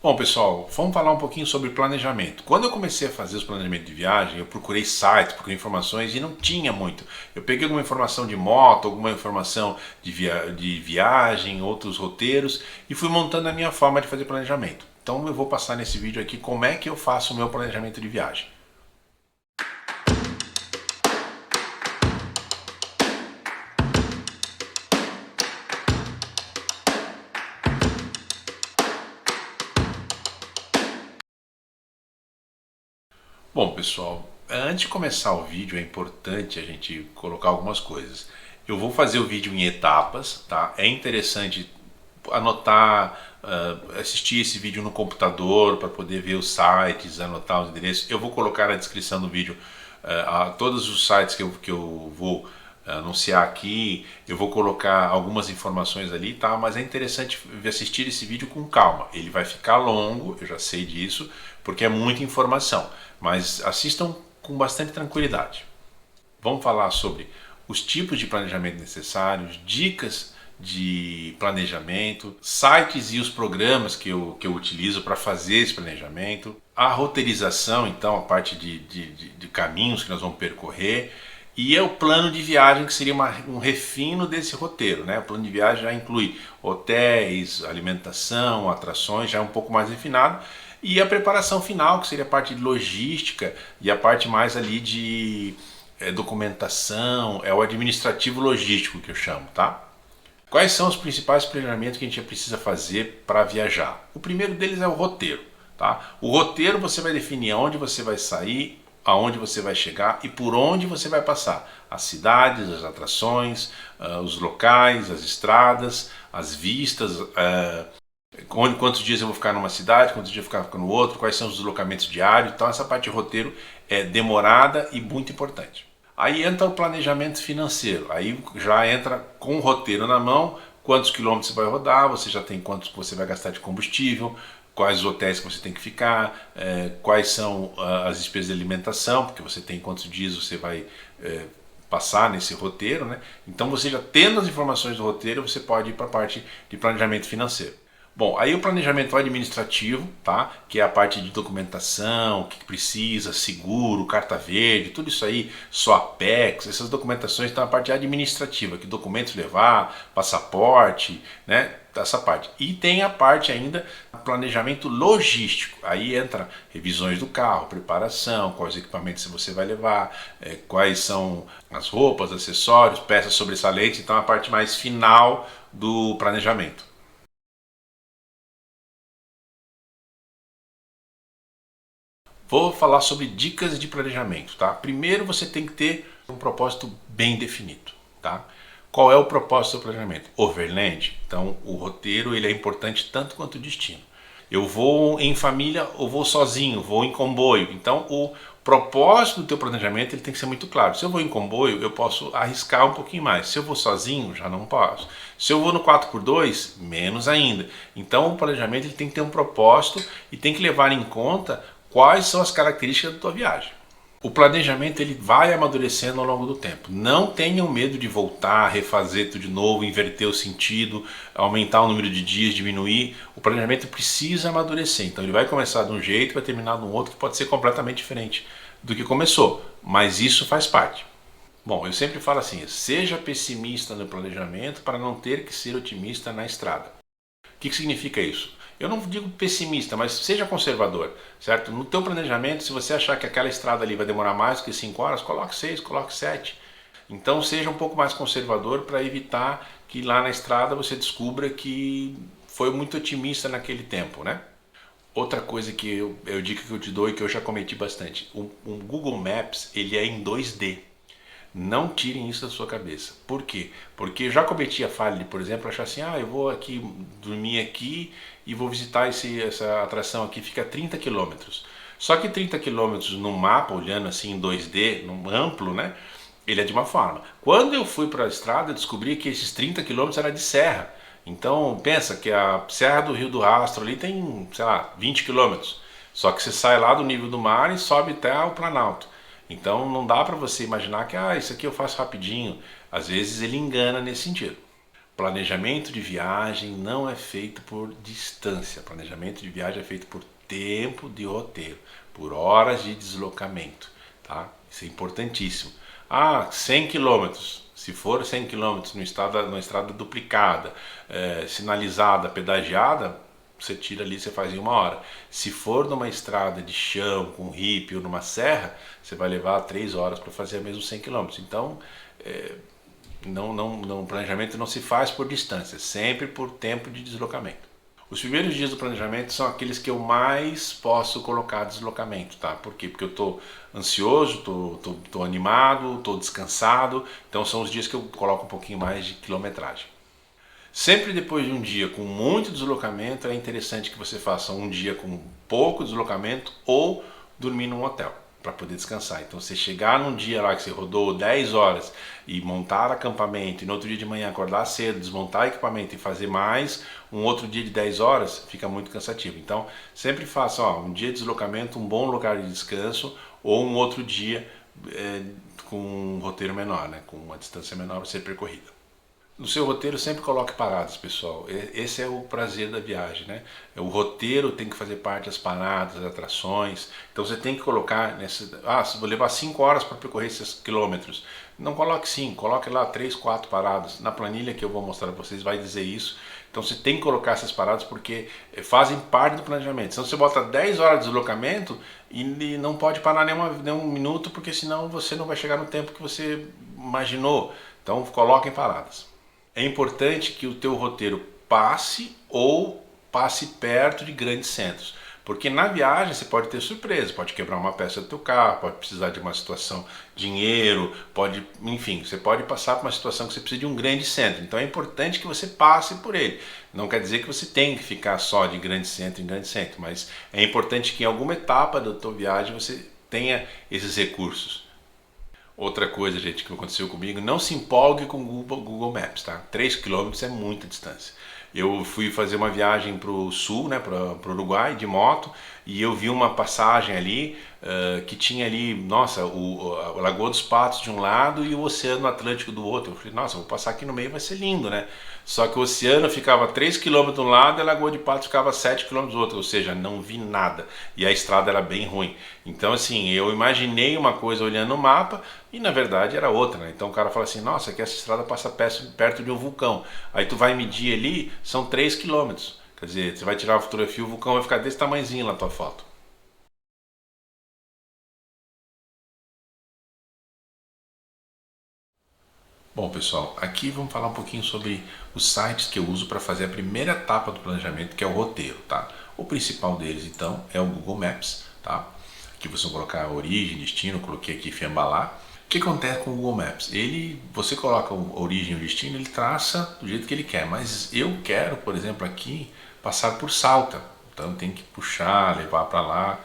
Bom, pessoal, vamos falar um pouquinho sobre planejamento. Quando eu comecei a fazer os planejamentos de viagem, eu procurei sites, procurei informações e não tinha muito. Eu peguei alguma informação de moto, alguma informação de viagem, outros roteiros e fui montando a minha forma de fazer planejamento. Então eu vou passar nesse vídeo aqui como é que eu faço o meu planejamento de viagem. Bom, pessoal, antes de começar o vídeo é importante a gente colocar algumas coisas. Eu vou fazer o vídeo em etapas, tá? É interessante anotar, assistir esse vídeo no computador para poder ver os sites, anotar os endereços. Eu vou colocar na descrição do vídeo todos os sites que eu vou anunciar aqui. Eu vou colocar algumas informações ali, tá? Mas é interessante assistir esse vídeo com calma. Ele vai ficar longo, eu já sei disso, porque é muita informação. Mas assistam com bastante tranquilidade. Vamos falar sobre os tipos de planejamento necessários, dicas de planejamento, sites e os programas que eu utilizo para fazer esse planejamento, a roteirização, então a parte de caminhos que nós vamos percorrer, e é o plano de viagem, que seria um refino desse roteiro, né? O plano de viagem já inclui hotéis, alimentação, atrações, já é um pouco mais refinado, e a preparação final, que seria a parte de logística e a parte mais ali de documentação, é o administrativo logístico que eu chamo, tá? Quais são os principais planejamentos que a gente precisa fazer para viajar? O primeiro deles é o roteiro, tá? O roteiro você vai definir aonde você vai sair, aonde você vai chegar e por onde você vai passar. As cidades, as atrações, os locais, as estradas, as vistas, quantos dias eu vou ficar numa cidade, quantos dias eu vou ficar no outro, quais são os deslocamentos diários. Então essa parte de roteiro é demorada e muito importante. Aí entra o planejamento financeiro, aí já entra com o roteiro na mão, quantos quilômetros você vai rodar, você já tem quantos você vai gastar de combustível, quais os hotéis que você tem que ficar, quais são as despesas de alimentação, porque você tem quantos dias você vai passar nesse roteiro, né? Então você já tendo as informações do roteiro, você pode ir para a parte de planejamento financeiro. Bom, aí o planejamento administrativo, tá? Que é a parte de documentação, o que precisa, seguro, carta verde, tudo isso aí, SOAPEX, essas documentações estão na parte administrativa, que documentos levar, passaporte, né? Essa parte. E tem a parte ainda planejamento logístico. Aí entra revisões do carro, preparação, quais equipamentos você vai levar, quais são as roupas, acessórios, peças sobressalentes. Então a parte mais final do planejamento. Vou falar sobre dicas de planejamento, tá? Primeiro você tem que ter um propósito bem definido, tá? Qual é o propósito do planejamento? Overland. Então o roteiro ele é importante tanto quanto o destino. Eu vou em família ou vou sozinho, vou em comboio. Então o propósito do teu planejamento ele tem que ser muito claro. Se eu vou em comboio, eu posso arriscar um pouquinho mais. Se eu vou sozinho, já não posso. Se eu vou no 4x2, menos ainda. Então o planejamento ele tem que ter um propósito e tem que levar em conta quais são as características da tua viagem. O planejamento ele vai amadurecendo ao longo do tempo. Não tenham medo de voltar, refazer tudo de novo, inverter o sentido, aumentar o número de dias, diminuir. O planejamento precisa amadurecer. Então ele vai começar de um jeito e vai terminar de um outro que pode ser completamente diferente do que começou. Mas isso faz parte. Bom, eu sempre falo assim, seja pessimista no planejamento para não ter que ser otimista na estrada. O que significa isso? Eu não digo pessimista, mas seja conservador, certo? No teu planejamento, se você achar que aquela estrada ali vai demorar mais do que 5 horas, coloque 6, coloque 7. Então seja um pouco mais conservador para evitar que lá na estrada você descubra que foi muito otimista naquele tempo, né? Outra coisa que eu dica que eu te dou e que eu já cometi bastante, o Google Maps ele é em 2D. Não tirem isso da sua cabeça. Por quê? Porque eu já cometi a falha de, por exemplo, achar assim, eu vou aqui dormir aqui e vou visitar essa atração aqui, fica a 30 quilômetros. Só que 30 quilômetros no mapa, olhando assim em 2D, num amplo, né? Ele é de uma forma. Quando eu fui para a estrada, eu descobri que esses 30 quilômetros era de serra. Então, pensa que a Serra do Rio do Rastro ali tem, sei lá, 20 quilômetros. Só que você sai lá do nível do mar e sobe até o Planalto. Então não dá para você imaginar que isso aqui eu faço rapidinho. Às vezes ele engana nesse sentido. planejamento de viagem não é feito por distância. Planejamento de viagem é feito por tempo de roteiro, por horas de deslocamento, tá? Isso é importantíssimo. 100 quilômetros. Se for 100 quilômetros numa estrada duplicada, sinalizada, pedagiada, você tira ali, você faz em 1 hora. Se for numa estrada de chão, com hippie ou numa serra, você vai levar 3 horas para fazer mesmo 100 quilômetros. Então, o planejamento não se faz por distância, sempre por tempo de deslocamento. Os primeiros dias do planejamento são aqueles que eu mais posso colocar deslocamento, tá? Por quê? Porque eu tô ansioso, tô animado, tô descansado, então são os dias que eu coloco um pouquinho mais de quilometragem. Sempre depois de um dia com muito deslocamento, é interessante que você faça um dia com pouco deslocamento ou dormir num hotel para poder descansar. Então você chegar num dia lá que você rodou 10 horas e montar acampamento, e no outro dia de manhã acordar cedo, desmontar equipamento e fazer mais um outro dia de 10 horas, fica muito cansativo. Então sempre faça um dia de deslocamento, um bom lugar de descanso, ou um outro dia com um roteiro menor, né, com uma distância menor a ser percorrida. No seu roteiro sempre coloque paradas, pessoal. Esse é o prazer da viagem, né? O roteiro tem que fazer parte das paradas, das atrações. Então você tem que colocar se vou levar 5 horas para percorrer esses quilômetros. Não coloque 5, coloque lá 3, 4 paradas. Na planilha que eu vou mostrar para vocês vai dizer isso. Então você tem que colocar essas paradas porque fazem parte do planejamento. Então você bota 10 horas de deslocamento e não pode parar nenhum minuto, porque senão você não vai chegar no tempo que você imaginou. Então coloquem paradas. É importante que o teu roteiro passe perto de grandes centros, porque na viagem você pode ter surpresa, pode quebrar uma peça do teu carro, pode precisar de uma situação, dinheiro, enfim, você pode passar por uma situação que você precisa de um grande centro. Então é importante que você passe por ele. Não quer dizer que você tem que ficar só de grande centro em grande centro, mas é importante que em alguma etapa da tua viagem você tenha esses recursos. Outra coisa, gente, que aconteceu comigo, não se empolgue com o Google Maps, tá? 3 quilômetros é muita distância. Eu fui fazer uma viagem para o sul, né, para o Uruguai, de moto, e eu vi uma passagem ali que tinha ali, nossa, a Lagoa dos Patos de um lado e o Oceano Atlântico do outro. Eu falei, nossa, vou passar aqui no meio, vai ser lindo, né? Só que o oceano ficava 3 km de um lado e a Lagoa de Patos ficava 7 km do outro, ou seja, não vi nada. E a estrada era bem ruim. Então, assim, eu imaginei uma coisa olhando o mapa e na verdade era outra, né? Então o cara fala assim, nossa, que essa estrada passa perto de um vulcão. Aí tu vai medir ali, são 3 quilômetros. Quer dizer, você vai tirar uma fotografia, o vulcão vai ficar desse tamanhozinho na tua foto. Bom, pessoal, aqui vamos falar um pouquinho sobre os sites que eu uso para fazer a primeira etapa do planejamento, que é o roteiro, tá? O principal deles, então, é o Google Maps, tá? Aqui você vai colocar a origem, destino, eu coloquei aqui Fiambalá. O que acontece com o Google Maps? Você coloca a origem e o destino, ele traça do jeito que ele quer, mas eu quero, por exemplo, aqui, passar por Salta, então tem que puxar, levar para lá.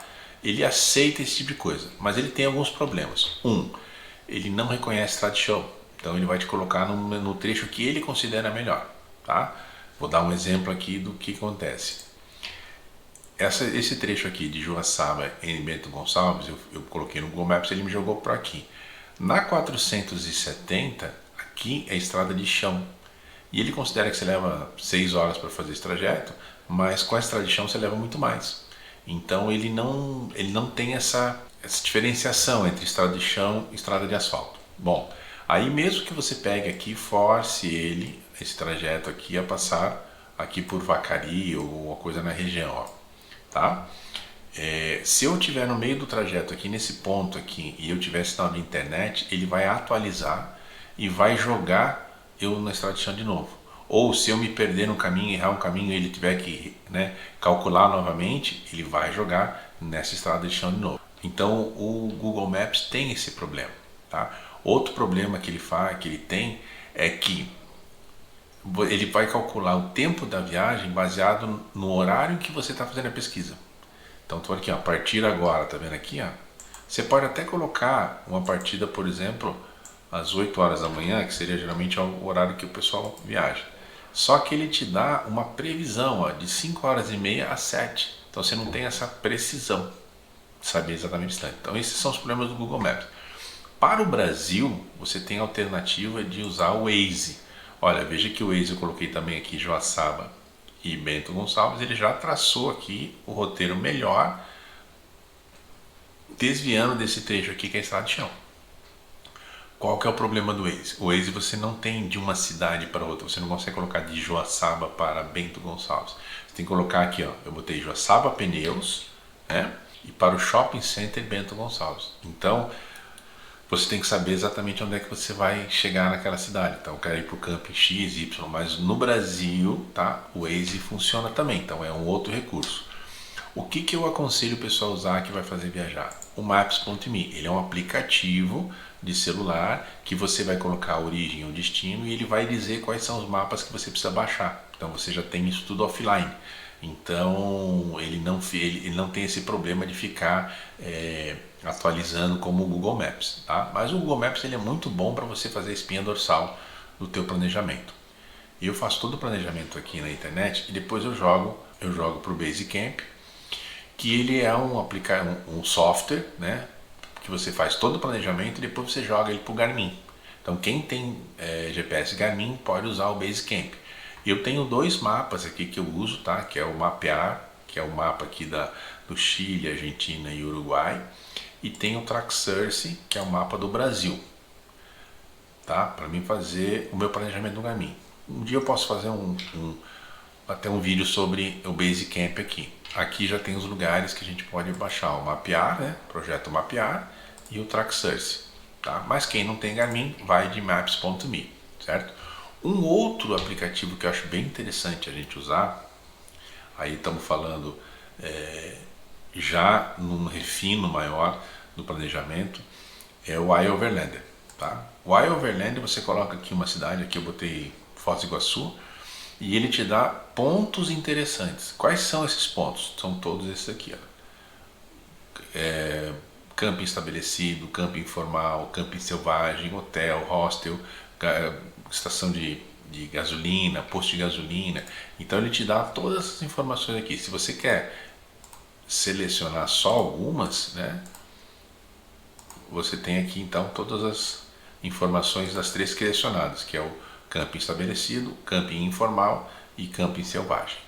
Ele aceita esse tipo de coisa, mas ele tem alguns problemas. Ele não reconhece tradição. Então ele vai te colocar no trecho que ele considera melhor, tá? Vou dar um exemplo aqui do que acontece. Esse trecho aqui de Joaçaba em Bento Gonçalves, eu coloquei no Google Maps, ele me jogou por aqui. Na 470, aqui é estrada de chão. E ele considera que você leva 6 horas para fazer esse trajeto, mas com a estrada de chão você leva muito mais. Então ele não tem essa diferenciação entre estrada de chão e estrada de asfalto. Bom, aí mesmo que você pegue aqui, force esse trajeto aqui, a passar aqui por Vacaria ou uma coisa na região, ó, tá? Se eu estiver no meio do trajeto aqui, nesse ponto aqui, e eu tiver sinal de internet, ele vai atualizar e vai jogar eu na estrada de chão de novo. Ou se eu me perder no caminho, errar um caminho e ele tiver que, né, calcular novamente, ele vai jogar nessa estrada de chão de novo. Então o Google Maps tem esse problema, tá? Outro problema que ele tem é que ele vai calcular o tempo da viagem baseado no horário que você está fazendo a pesquisa. Então estou aqui, ó, partir agora, tá vendo aqui, ó? Você pode até colocar uma partida, por exemplo, às 8 horas da manhã, que seria geralmente o horário que o pessoal viaja. Só que ele te dá uma previsão, ó, de 5 horas e meia a 7. Então você não tem essa precisão de saber exatamente o instante. Então esses são os problemas do Google Maps. Para o Brasil, você tem a alternativa de usar o Waze. Olha, veja que o Waze eu coloquei também aqui Joaçaba e Bento Gonçalves, ele já traçou aqui o roteiro melhor, desviando desse trecho aqui que é a estrada de chão. Qual que é o problema do Waze? O Waze você não tem de uma cidade para outra, você não consegue colocar de Joaçaba para Bento Gonçalves. Você tem que colocar aqui, ó, eu botei Joaçaba Pneus, né? E para o Shopping Center Bento Gonçalves. Então, você tem que saber exatamente onde é que você vai chegar naquela cidade. Então, eu quero ir para o camping X, Y, mas no Brasil, tá? O Waze funciona também, então é um outro recurso. O que eu aconselho o pessoal a usar que vai fazer viajar? O Maps.me, ele é um aplicativo de celular que você vai colocar a origem e o destino e ele vai dizer quais são os mapas que você precisa baixar. Então você já tem isso tudo offline. Então ele não tem esse problema de ficar atualizando como o Google Maps, tá? Mas o Google Maps ele é muito bom para você fazer a espinha dorsal do teu planejamento. Eu faço todo o planejamento aqui na internet e depois eu jogo para o Basecamp, que ele é um software, né, que você faz todo o planejamento e depois você joga ele para o Garmin. Então quem tem GPS Garmin pode usar o Basecamp. Eu tenho dois mapas aqui que eu uso, tá? Que é o Mapear, que é o mapa aqui do Chile, Argentina e Uruguai, e tem o Tracksource, que é o mapa do Brasil, tá? Para mim fazer o meu planejamento no Garmin. Um dia eu posso fazer até um vídeo sobre o Basecamp aqui. Aqui já tem os lugares que a gente pode baixar o Mapear, né? Projeto Mapear e o Tracksource, tá? Mas quem não tem Garmin vai de Maps.me, certo? Um outro aplicativo que eu acho bem interessante a gente usar, aí estamos falando já num refino maior do planejamento, é o iOverlander, tá? O iOverlander você coloca aqui uma cidade, aqui eu botei Foz do Iguaçu, e ele te dá pontos interessantes. Quais são esses pontos? São todos esses aqui, ó. Camping estabelecido, camping informal, camping selvagem, hotel, hostel, estação de gasolina, posto de gasolina. Então ele te dá todas essas informações aqui. Se você quer selecionar só algumas, né, você tem aqui então todas as informações das três selecionadas, que é o camping estabelecido, camping informal e camping selvagem.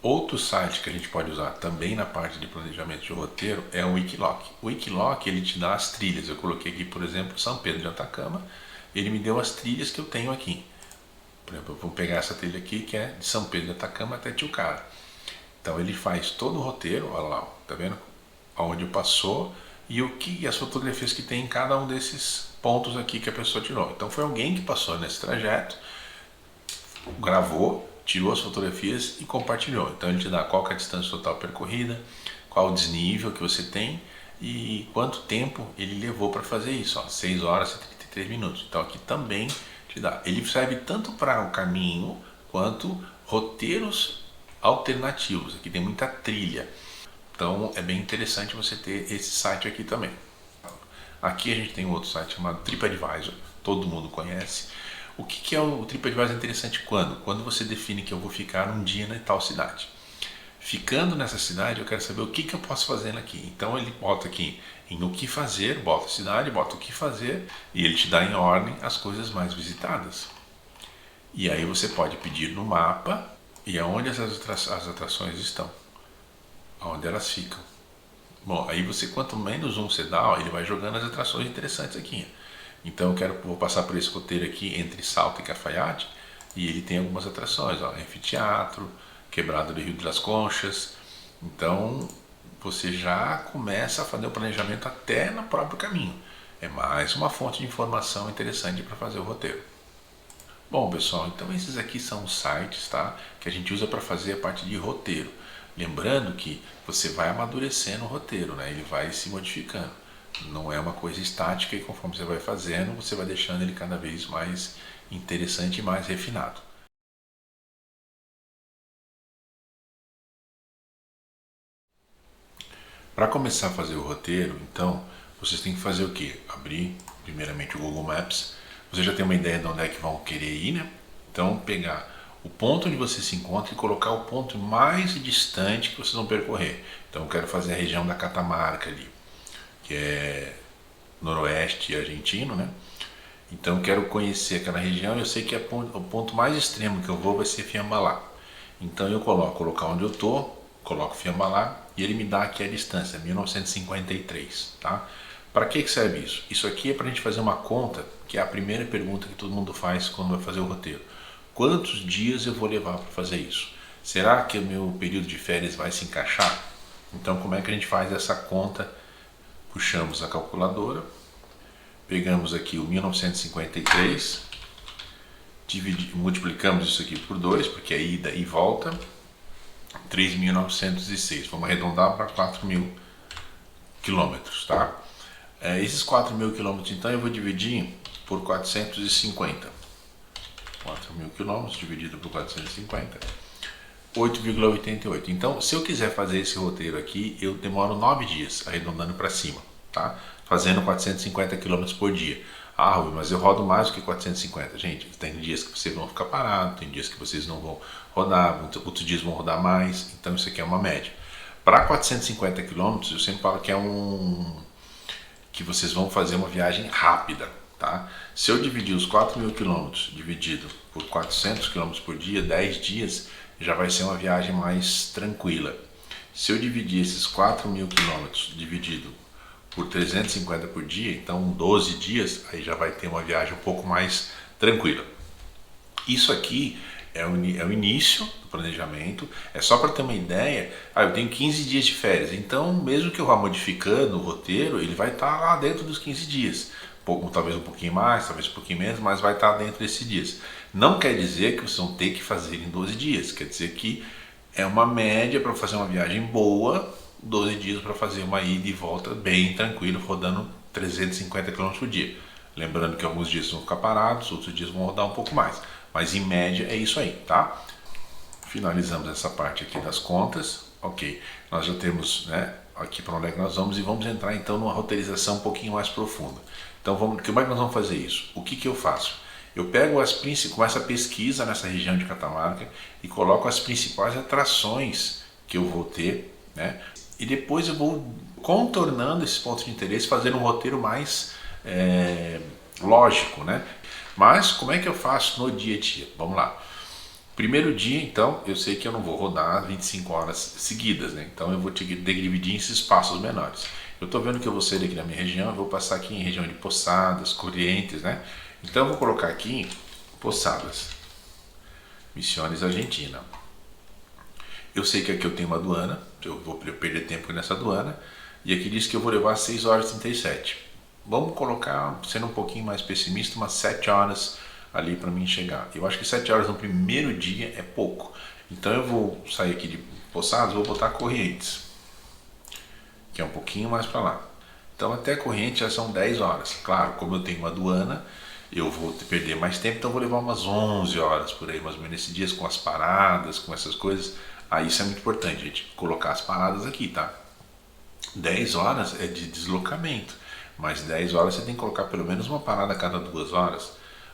Outro site que a gente pode usar também na parte de planejamento de roteiro é o Wikiloc. O Wikiloc ele te dá as trilhas. Eu coloquei aqui, por exemplo, São Pedro de Atacama. Ele me deu as trilhas que eu tenho aqui. Por exemplo, eu vou pegar essa trilha aqui que é de São Pedro de Atacama até Tilcara. Então ele faz todo o roteiro, olha lá, tá vendo? Aonde passou e as fotografias que tem em cada um desses pontos aqui que a pessoa tirou. Então foi alguém que passou nesse trajeto, gravou, tirou as fotografias e compartilhou. Então ele te dá qual que é a distância total percorrida, qual o desnível que você tem e quanto tempo ele levou para fazer isso. 6 horas e 33 minutos. Então aqui também te dá. Ele serve tanto para o caminho quanto roteiros alternativos. Aqui tem muita trilha. Então é bem interessante você ter esse site aqui também. Aqui a gente tem um outro site chamado TripAdvisor, todo mundo conhece. O que é o TripAdvisor interessante quando? Quando você define que eu vou ficar um dia em tal cidade. Ficando nessa cidade, eu quero saber o que eu posso fazer aqui. Então ele bota aqui em o que fazer, bota a cidade, bota o que fazer e ele te dá em ordem as coisas mais visitadas. E aí você pode pedir no mapa e aonde as atrações estão, aonde elas ficam. Bom, aí você quanto menos você dá, ele vai jogando as atrações interessantes aqui. Então vou passar por esse roteiro aqui entre Salto e Cafayate e ele tem algumas atrações, ó, anfiteatro, Quebrada do Rio das Conchas. Então você já começa a fazer o planejamento até no próprio caminho. É mais uma fonte de informação interessante para fazer o roteiro. Bom pessoal, então esses aqui são os sites, tá, que a gente usa para fazer a parte de roteiro. Lembrando que você vai amadurecendo o roteiro, né? Ele vai se modificando. Não é uma coisa estática e conforme você vai fazendo, você vai deixando ele cada vez mais interessante e mais refinado. Para começar a fazer o roteiro, então, vocês têm que fazer o quê? Abrir primeiramente o Google Maps. Você já tem uma ideia de onde é que vão querer ir, né? Então, pegar o ponto onde você se encontra e colocar o ponto mais distante que vocês vão percorrer. Então eu quero fazer a região da Catamarca ali, que é noroeste argentino, né? Então eu quero conhecer aquela região, eu sei que o ponto mais extremo que eu vou vai ser Fiambalá. Então eu coloco o local onde eu estou, coloco Fiambalá e ele me dá aqui a distância, 1953, tá? Para que serve isso? Isso aqui é para a gente fazer uma conta, que é a primeira pergunta que todo mundo faz quando vai fazer o roteiro. Quantos dias eu vou levar para fazer isso? Será que o meu período de férias vai se encaixar? Então como é que a gente faz essa conta? Puxamos a calculadora, pegamos aqui o 1953, multiplicamos isso aqui por 2, porque é ida e volta, 3.906. Vamos arredondar para 4.000 quilômetros, tá? Esses 4.000 quilômetros, então, eu vou dividir por 450. 4.000 quilômetros dividido por 450, 8,88. Então, se eu quiser fazer esse roteiro aqui, eu demoro 9 dias, arredondando para cima, tá? Fazendo 450 km por dia. Ah, Rui, mas eu rodo mais do que 450. Gente, tem dias que vocês vão ficar parados, tem dias que vocês não vão rodar, outros dias vão rodar mais, então isso aqui é uma média. Para 450 km, eu sempre falo que que vocês vão fazer uma viagem rápida, tá? Se eu dividir os 4.000 km dividido por 400 km por dia, 10 dias, já vai ser uma viagem mais tranquila. Se eu dividir esses 4.000 km dividido por 350 por dia, então 12 dias, aí já vai ter uma viagem um pouco mais tranquila. Isso aqui é o início do planejamento, é só para ter uma ideia. Eu tenho 15 dias de férias, então mesmo que eu vá modificando o roteiro, ele vai estar lá dentro dos 15 dias. Talvez um pouquinho mais, talvez um pouquinho menos, mas vai estar dentro desses dias. Não quer dizer que vocês vão ter que fazer em 12 dias, quer dizer que é uma média para fazer uma viagem boa, 12 dias para fazer uma ida e volta bem tranquilo, rodando 350 km por dia. Lembrando que alguns dias vão ficar parados, outros dias vão rodar um pouco mais. Mas em média é isso aí, tá? Finalizamos essa parte aqui das contas. Ok, nós já temos, né, aqui para onde é que nós vamos e vamos entrar então numa roteirização um pouquinho mais profunda. Então, como é que nós vamos fazer isso? O que eu faço? Eu pego começo a pesquisa nessa região de Catamarca e coloco as principais atrações que eu vou ter, né? E depois eu vou contornando esses pontos de interesse, fazendo um roteiro mais lógico, né? Mas como é que eu faço no dia a dia? Vamos lá. Primeiro dia, então, eu sei que eu não vou rodar 25 horas seguidas, né? Então eu vou ter que dividir em esses espaços menores. Eu estou vendo que eu vou sair daqui da minha região, eu vou passar aqui em região de Poçadas, Corrientes, né? Então eu vou colocar aqui Poçadas, Misiones, Argentina. Eu sei que aqui eu tenho uma aduana, eu vou perder tempo nessa aduana, e aqui diz que eu vou levar 6 horas e 37. Vamos colocar, sendo um pouquinho mais pessimista, umas 7 horas ali para mim chegar. Eu acho que 7 horas no primeiro dia é pouco. Então eu vou sair aqui de Poçadas, vou botar Corrientes, que é um pouquinho mais para lá. Então até Corrientes já são 10 horas. Claro, como eu tenho uma aduana, eu vou perder mais tempo, então eu vou levar umas 11 horas por aí, mais ou menos nesses dias, com as paradas, com essas coisas. Aí isso é muito importante, gente, colocar as paradas aqui, tá? 10 horas é de deslocamento, mas 10 horas você tem que colocar pelo menos uma parada a cada 2 horas.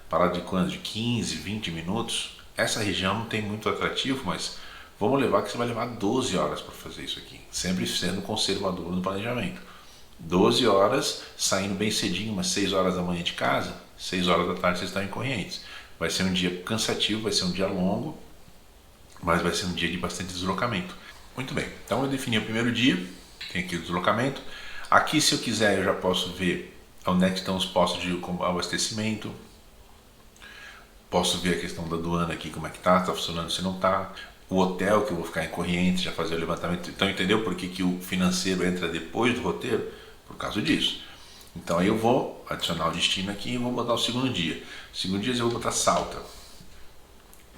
Parada de quanto? De 15, 20 minutos. Essa região não tem muito atrativo, mas vamos levar que você vai levar 12 horas para fazer isso aqui, sempre sendo conservador no planejamento. 12 horas, saindo bem cedinho, umas 6 horas da manhã de casa, 6 horas da tarde vocês estão em Corrientes. Vai ser um dia cansativo, vai ser um dia longo, mas vai ser um dia de bastante deslocamento. Muito bem, então eu defini o primeiro dia, tem aqui o deslocamento. Aqui, se eu quiser, eu já posso ver onde é que estão os postos de abastecimento. Posso ver a questão da aduana aqui, como é que tá funcionando, se não tá. O hotel que eu vou ficar em Corrientes, já fazer o levantamento. Então, entendeu por que o financeiro entra depois do roteiro? Por causa disso. Então, aí eu vou adicionar o destino aqui e vou botar o segundo dia. Segundo dia eu vou botar Salta.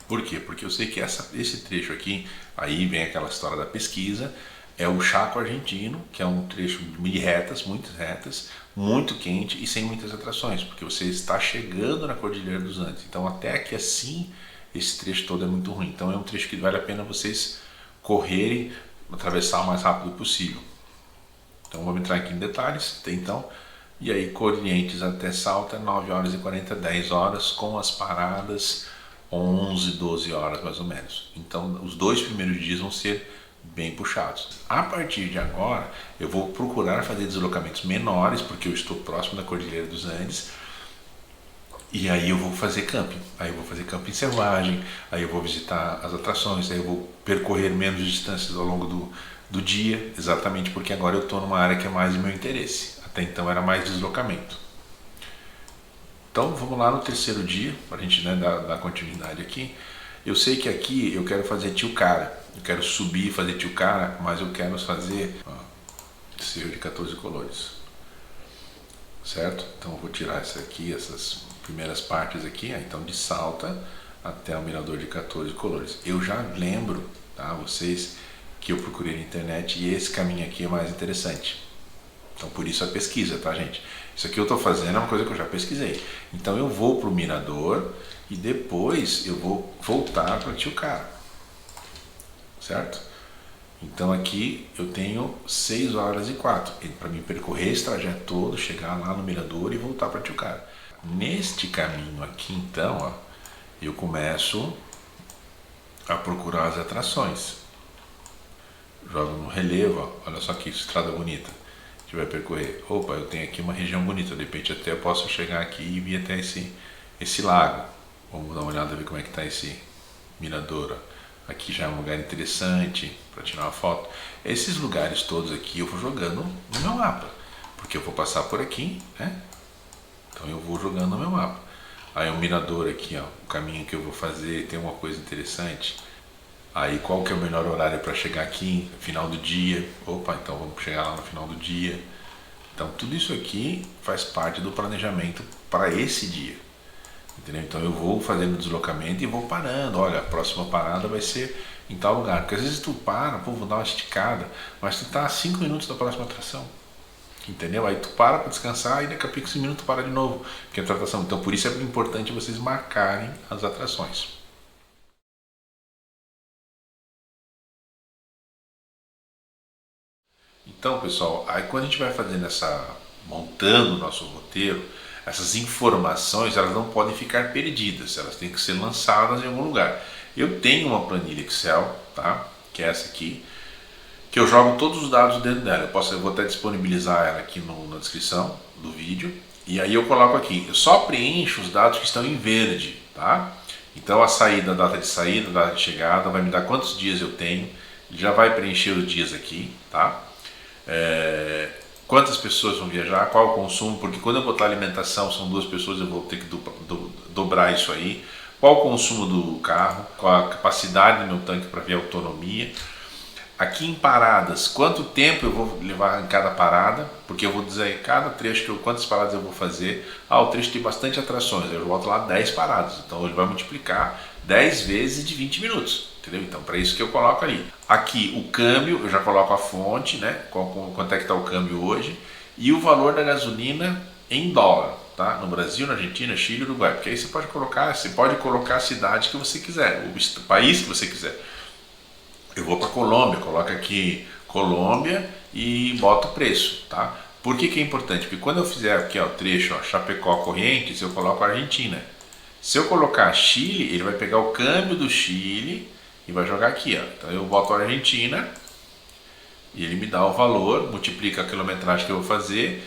Por quê? Porque eu sei que esse trecho aqui, aí vem aquela história da pesquisa, é o Chaco Argentino, que é um trecho de retas, muitas retas, muito quente e sem muitas atrações, porque você está chegando na Cordilheira dos Andes. Então até aqui assim, esse trecho todo é muito ruim. Então é um trecho que vale a pena vocês correrem, atravessar o mais rápido possível. Então vamos entrar aqui em detalhes, então, e aí Corrientes até Salta, 9 horas e 40, 10 horas, com as paradas 11, 12 horas mais ou menos. Então os 2 primeiros dias vão ser bem puxados. A partir de agora, eu vou procurar fazer deslocamentos menores, porque eu estou próximo da Cordilheira dos Andes, E aí eu vou fazer camping, aí eu vou fazer camping selvagem, aí eu vou visitar as atrações, aí eu vou percorrer menos distâncias ao longo do dia, exatamente porque agora eu estou numa área que é mais do meu interesse. Até então era mais deslocamento. Então vamos lá no terceiro dia, para a gente, né, dar continuidade aqui. Eu sei que aqui eu quero fazer tio cara, eu quero subir e fazer tio cara, mas eu quero fazer cerro de 14 colores, certo? Então eu vou tirar isso aqui, essas primeiras partes aqui, então de Salta até o mirador de 14 colores. Eu já lembro, tá, vocês, que eu procurei na internet e esse caminho aqui é mais interessante. Então por isso a pesquisa, tá, gente? Isso aqui eu estou fazendo é uma coisa que eu já pesquisei. Então eu vou para o mirador e depois eu vou voltar para Tio Cara, certo? Então aqui eu tenho 6 horas e 4 para mim percorrer esse trajeto todo, chegar lá no mirador e voltar para Tio Cara. Neste caminho aqui então, ó, eu começo a procurar as atrações. Jogo no relevo, ó, olha só que estrada bonita. A gente vai percorrer. Opa, eu tenho aqui uma região bonita, de repente até eu posso chegar aqui e vir até esse lago. Vamos dar uma olhada, ver como é que está esse mirador. Aqui já é um lugar interessante para tirar uma foto. Esses lugares todos aqui eu vou jogando no meu mapa, porque eu vou passar por aqui, né? Então eu vou jogando no meu mapa. Aí o mirador aqui, ó, o caminho que eu vou fazer, tem uma coisa interessante. Aí qual que é o melhor horário para chegar aqui? Final do dia. Opa, então vamos chegar lá no final do dia. Então tudo isso aqui faz parte do planejamento para esse dia. Entendeu? Então eu vou fazendo o deslocamento e vou parando. Olha, a próxima parada vai ser em tal lugar. Porque às vezes tu para, pô, vou dar uma esticada, mas tu tá a 5 minutos da próxima atração. Entendeu? Aí tu para descansar e daqui a pouco 5 minutos tu para de novo, que é a atração. Então por isso é importante vocês marcarem as atrações. Então, pessoal, aí quando a gente vai fazendo montando o nosso roteiro, essas informações, elas não podem ficar perdidas, elas têm que ser lançadas em algum lugar. Eu tenho uma planilha Excel, tá? Que é essa aqui, que eu jogo todos os dados dentro dela. Eu vou até disponibilizar ela aqui na descrição do vídeo. E aí eu coloco aqui, eu só preencho os dados que estão em verde, tá? Então a saída, a data de saída, a data de chegada, vai me dar quantos dias eu tenho. Ele já vai preencher os dias aqui, tá? Quantas pessoas vão viajar, qual o consumo, porque quando eu botar alimentação são 2 pessoas, eu vou ter que dobrar isso aí. Qual o consumo do carro, qual a capacidade do meu tanque para ver a autonomia. Aqui em paradas, quanto tempo eu vou levar em cada parada, porque eu vou dizer em cada trecho quantas paradas eu vou fazer. O trecho tem bastante atrações, eu boto lá 10 paradas, então ele vai multiplicar 10 vezes de 20 minutos, entendeu? Então para isso que eu coloco ali. Aqui o câmbio, eu já coloco a fonte, né? Quanto é que está o câmbio hoje, e o valor da gasolina em dólar, tá? No Brasil, na Argentina, Chile, Uruguai, porque aí você pode colocar a cidade que você quiser, o país que você quiser. Eu vou para Colômbia, coloco aqui Colômbia e boto o preço, tá? Por que é importante? Porque quando eu fizer aqui ó, o trecho ó, Chapecó Corrientes, eu coloco a Argentina. Se eu colocar Chile, ele vai pegar o câmbio do Chile e vai jogar aqui, ó. Então eu boto a Argentina e ele me dá o valor, multiplica a quilometragem que eu vou fazer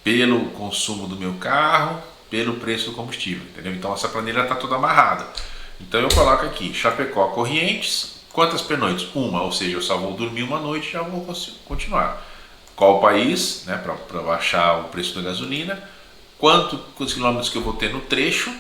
pelo consumo do meu carro, pelo preço do combustível, entendeu? Então essa planilha está toda amarrada. Então eu coloco aqui Chapecó Corrientes. Quantas pernoites? Uma, ou seja, eu só vou dormir uma noite e já vou continuar. Qual o país, né, para baixar o preço da gasolina, quantos quilômetros que eu vou ter no trecho,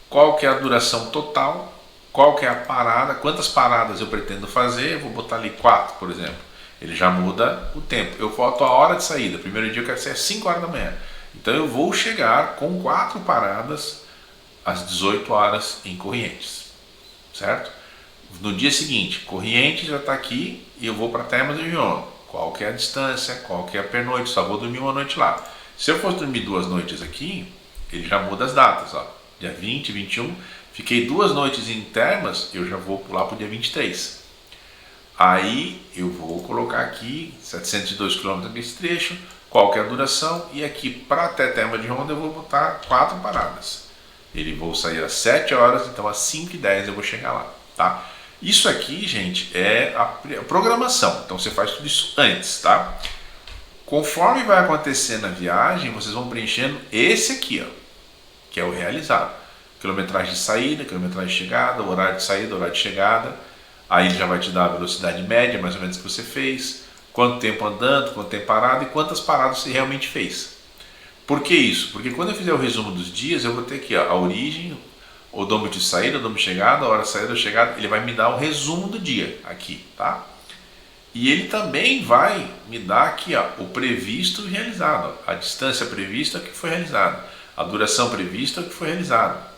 qual que é a duração total, qual que é a parada, quantas paradas eu pretendo fazer, eu vou botar ali 4, por exemplo. Ele já muda o tempo. Eu boto a hora de saída, primeiro dia eu quero ser às 5 horas da manhã. Então eu vou chegar com 4 paradas às 18 horas em Corrientes, certo? No dia seguinte, Corrientes já está aqui e eu vou para Termas do Réunion. Qual que é a distância, qual que é a pernoite, só vou dormir uma noite lá. Se eu fosse dormir 2 noites aqui, ele já muda as datas, ó. Dia 20, 21, fiquei 2 noites em Termas, eu já vou pular para o dia 23. Aí eu vou colocar aqui 702 km nesse trecho, qual que é a duração, e aqui para até Termas de Réunion eu vou botar 4 paradas. Ele vou sair às 7 horas, então às 5h10 eu vou chegar lá, tá? Isso aqui, gente, é a programação. Então você faz tudo isso antes, tá? Conforme vai acontecendo a viagem, vocês vão preenchendo esse aqui, ó. que é o realizado. Quilometragem de saída, quilometragem de chegada, horário de saída, horário de chegada. Aí ele já vai te dar a velocidade média, mais ou menos, que você fez, quanto tempo andando, quanto tempo parado e quantas paradas você realmente fez. Por que isso? Porque quando eu fizer o resumo dos dias, eu vou ter aqui ó, a origem, o odômetro de saída, o odômetro de chegada, a hora de saída, a chegada, ele vai me dar o resumo do dia aqui, tá? E ele também vai me dar aqui ó, o previsto e realizado, a distância prevista que foi realizada, a duração prevista que foi realizada,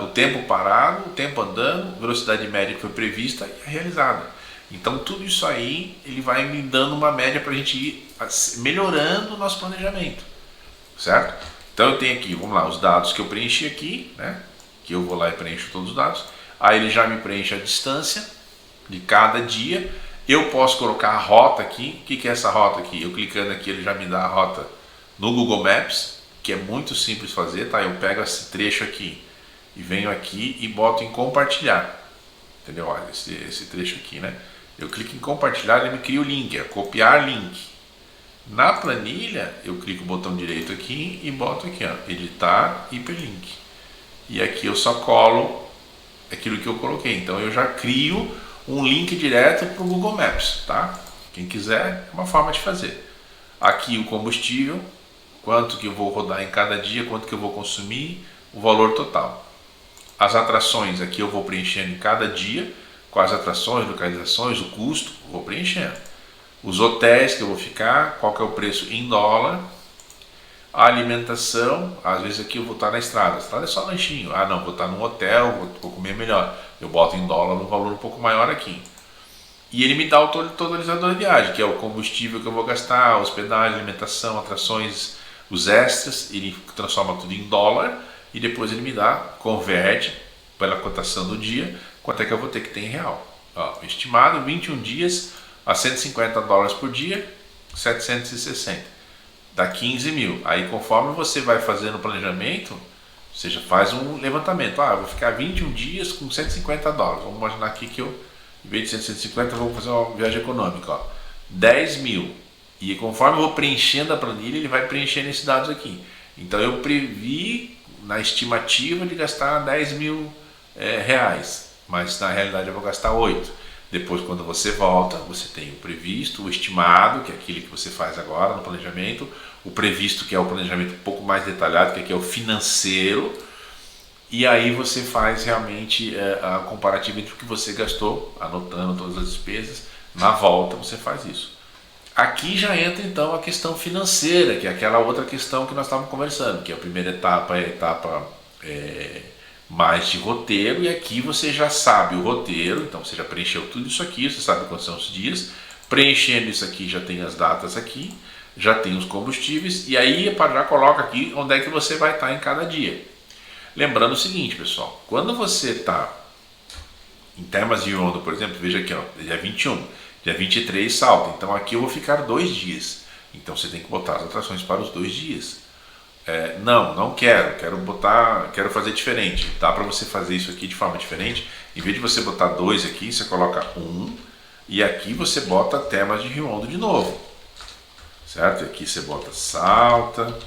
o tempo parado, o tempo andando, velocidade média que foi prevista e a realizada. Então tudo isso aí ele vai me dando uma média para a gente ir melhorando o nosso planejamento, certo? Então eu tenho aqui, vamos lá, os dados que eu preenchi aqui, né? Que eu vou lá e preencho todos os dados. Aí ele já me preenche a distância de cada dia. Eu posso colocar a rota aqui. O que é essa rota aqui? Eu clicando aqui ele já me dá a rota no Google Maps, que é muito simples fazer, tá? Eu pego esse trecho aqui e venho aqui e boto em compartilhar, entendeu? Olha, esse trecho aqui, né? Eu clico em compartilhar, ele me cria o link, é copiar link. Na planilha, eu clico o botão direito aqui e boto aqui, ó, editar hiperlink. E aqui eu só colo aquilo que eu coloquei. Então eu já crio um link direto para o Google Maps, tá? Quem quiser, é uma forma de fazer. Aqui o combustível, quanto que eu vou rodar em cada dia, quanto que eu vou consumir, o valor total. As atrações aqui eu vou preenchendo em cada dia, quais atrações, localizações, o custo, vou preenchendo. Os hotéis que eu vou ficar, qual que é o preço em dólar. A alimentação, às vezes aqui eu vou estar na estrada. A estrada é só lanchinho. Ah não, vou estar num hotel, vou comer melhor. Eu boto em dólar um valor um pouco maior aqui. E ele me dá o totalizador de viagem, que é o combustível que eu vou gastar, hospedagem, alimentação, atrações, os extras. Ele transforma tudo em dólar e depois ele me dá, converte pela cotação do dia, quanto é que eu vou ter que ter em real. Ó, estimado 21 dias a 150 dólares por dia, 760. Dá 15 mil. Aí conforme você vai fazendo o planejamento, você já faz um levantamento. Ah, eu vou ficar 21 dias com 150 dólares. Vamos imaginar aqui que eu, em vez de 150, eu vou fazer uma viagem econômica. Ó. 10 mil. E conforme eu vou preenchendo a planilha, ele vai preenchendo esses dados aqui. Então eu previ na estimativa de gastar 10 mil reais. Mas na realidade eu vou gastar 8. Depois, quando você volta, você tem o previsto, o estimado, que é aquele que você faz agora no planejamento, o previsto, que é o planejamento um pouco mais detalhado, que aqui é o financeiro, e aí você faz realmente a comparativa entre o que você gastou, anotando todas as despesas, na volta você faz isso. Aqui já entra então a questão financeira, que é aquela outra questão que nós estávamos conversando, que a primeira etapa é a etapa mais de roteiro, e aqui você já sabe o roteiro, então você já preencheu tudo isso aqui, você sabe quantos são os dias, preenchendo isso aqui já tem as datas aqui, já tem os combustíveis, e aí já coloca aqui onde é que você vai estar em cada dia. Lembrando o seguinte, pessoal, quando você está em Termas de Rio, por exemplo, veja aqui, ó, dia 21, dia 23 salta, então aqui eu vou ficar 2 dias, então você tem que botar as atrações para os 2 dias. Não quero fazer diferente. Dá para você fazer isso aqui de forma diferente. Em vez de você botar 2 aqui, você coloca 1 e aqui você bota Termas de Rio de novo, certo? E aqui você bota Salta.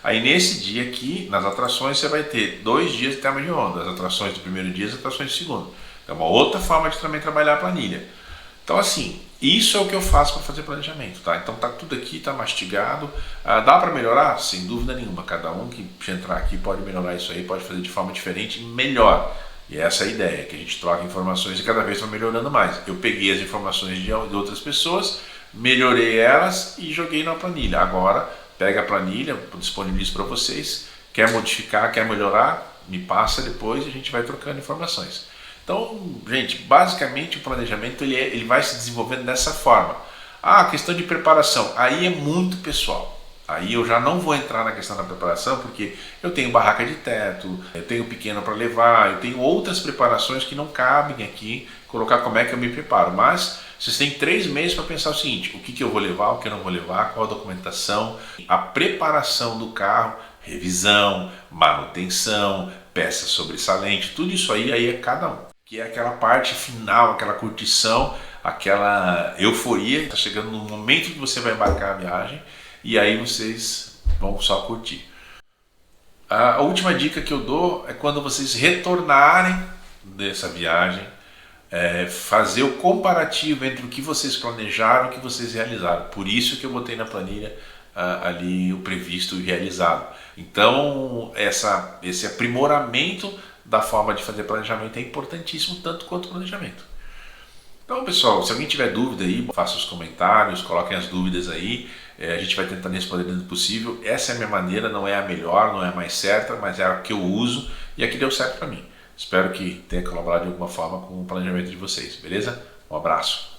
Aí nesse dia aqui, nas atrações, você vai ter 2 dias de Termas de Rio, as atrações do primeiro dia e as atrações do segundo. É uma outra forma de também trabalhar a planilha. Então assim, isso é o que eu faço para fazer planejamento, tá? Então tá tudo aqui, tá mastigado. Dá para melhorar? Sem dúvida nenhuma. Cada um que entrar aqui pode melhorar isso aí, pode fazer de forma diferente, melhor. E essa é a ideia, que a gente troca informações e cada vez vai melhorando mais. Eu peguei as informações de outras pessoas, melhorei elas e joguei na planilha. Agora, pega a planilha, disponibilizo para vocês. Quer modificar, quer melhorar? Me passa depois e a gente vai trocando informações. Então, gente, basicamente o planejamento ele vai se desenvolvendo dessa forma. A questão de preparação, aí é muito pessoal. Aí eu já não vou entrar na questão da preparação, porque eu tenho barraca de teto, eu tenho pequeno para levar, eu tenho outras preparações que não cabem aqui, colocar como é que eu me preparo. Mas vocês têm 3 meses para pensar o seguinte, o que eu vou levar, o que eu não vou levar, qual a documentação, a preparação do carro, revisão, manutenção, peças sobressalentes, tudo isso aí é cada um. Que é aquela parte final, aquela curtição, aquela euforia, está chegando no momento que você vai embarcar a viagem e aí vocês vão só curtir. A última dica que eu dou é quando vocês retornarem dessa viagem, fazer o comparativo entre o que vocês planejaram e o que vocês realizaram. Por isso que eu botei na planilha ali o previsto e o realizado. Então, esse aprimoramento da forma de fazer planejamento é importantíssimo, tanto quanto o planejamento. Então, pessoal, se alguém tiver dúvida aí, faça os comentários, coloquem as dúvidas aí. A gente vai tentar responder dentro do possível. Essa é a minha maneira, não é a melhor, não é a mais certa, mas é a que eu uso e a que deu certo para mim. Espero que tenha colaborado de alguma forma com o planejamento de vocês, beleza? Um abraço.